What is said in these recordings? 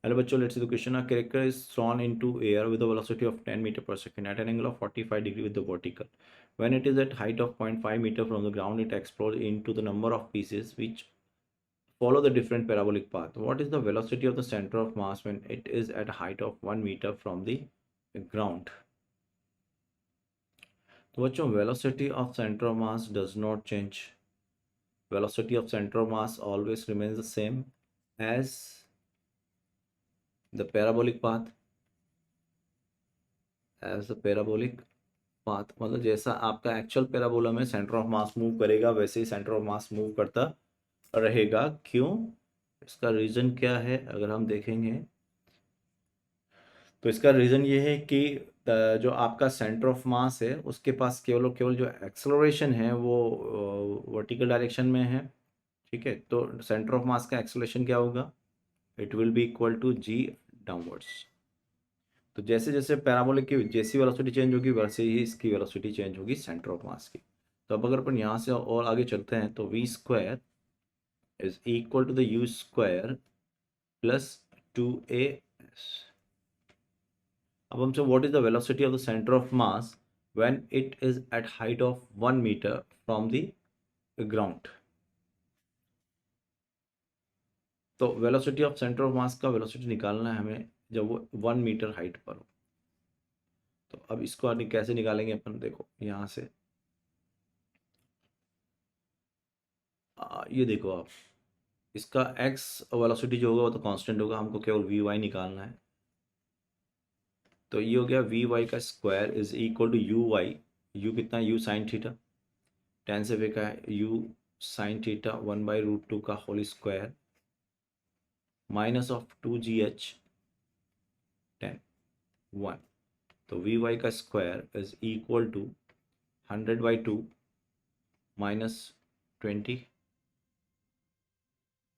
Hello बच्चों, let's see the question. A cracker is thrown into air with a velocity of 10 meter per second at an angle of 45 degree with the vertical. When it is at height of 0.5 meter from the ground, it explodes into the number of pieces which follow the different parabolic path. What is the velocity of the center of mass when it is at a height of 1 meter from the ground? तो बच्चों, velocity of center of mass does not change. Velocity of center of mass always remains the same as the parabolic path. As the parabolic path, मतलब जैसा आपका actual parabola में centre of mass move करेगा वैसे ही centre of mass move करता रहेगा. क्यों? इसका रीज़न क्या है अगर हम देखेंगे तो इसका रीज़न ये है कि जो आपका सेंटर ऑफ मास है उसके पास केवल और केवल जो एक्सेलरेशन है वो वर्टिकल डायरेक्शन में है. ठीक है, तो सेंटर ऑफ मास का एक्सेलरेशन क्या होगा? It will be equal to g downwards. तो जैसे जैसे पैराबोलिक की जैसी वेलोसिटी चेंज होगी वैसे ही इसकी वेलोसिटी चेंज होगी सेंटर ऑफ मास की. तो अब अगर अपन यहाँ से और आगे चलते हैं तो V square is equal to the U square plus 2a. अब हमसे what is the velocity of the centre of mass when it is at height of 1 metre from the ground. तो velocity of centre of mass का velocity निकालना है हमें जब वो 1 metre height पर हो. तो अब इसको कैसे निकालेंगे अपन, देखो यहाँ से ये देखो आप, इसका एक्स वेलोसिटी जो होगा वो तो कांस्टेंट होगा, हमको केवल वी वाई निकालना है. तो ये हो गया वी वाई का square is equal to U Y. U कितना? U sine theta. टेन से फेंका है यू साइन थीटा 1/√2 का whole square minus of 2gh 10 1. तो वी वाई का square is equal to 100/2 minus 20.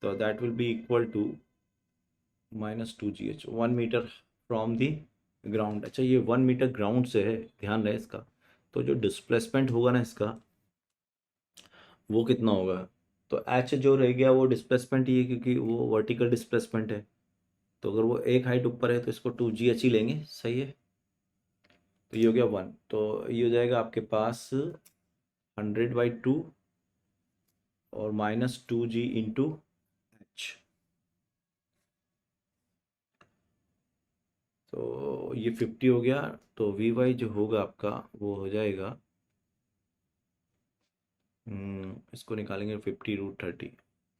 तो that will be equal to -2gh 1 metre from the ground. अच्छा, ये 1 मीटर ग्राउंड से है, ध्यान रहे इसका. तो जो डिस्प्लेसमेंट होगा ना इसका वो कितना होगा? तो एच जो रह गया वो डिस्प्लेसमेंट ही है क्योंकि वो वर्टिकल डिस्प्लेसमेंट है. तो अगर वो एक हाइट ऊपर है तो इसको 2gh ही लेंगे, सही है. तो ये हो गया 1. तो ये हो जाएगा आपके पास 100/2 और -2g इंटू एच. तो ये 50 हो गया. तो वी वाई जो होगा आपका वो हो जाएगा, इसको निकालेंगे 50√30.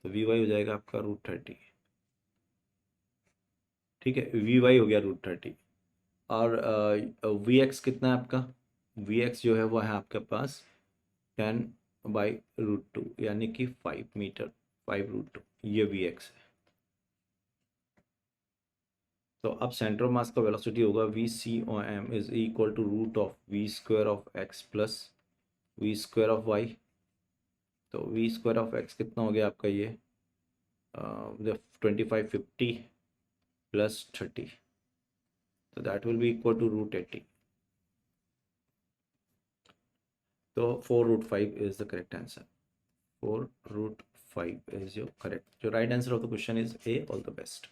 तो वी वाई हो जाएगा आपका √30. ठीक है, वी वाई हो गया √30. और वी एक्स कितना है आपका? वी एक्स जो है वो है आपके पास 10/√2 यानी कि 5 मीटर 5√2. ये वी एक्स है. तो अब सेंटर ऑफ मास का वेलोसिटी होगा V C O M is equal to root of V square of X plus V square of Y. तो वी स्क्वायर ऑफ एक्स कितना हो गया आपका? ये 2550 प्लस 30. तो that will be equal to √80. तो 4√5 is the correct answer. 4√5 is your correct. Your right answer of the question is A. All the best.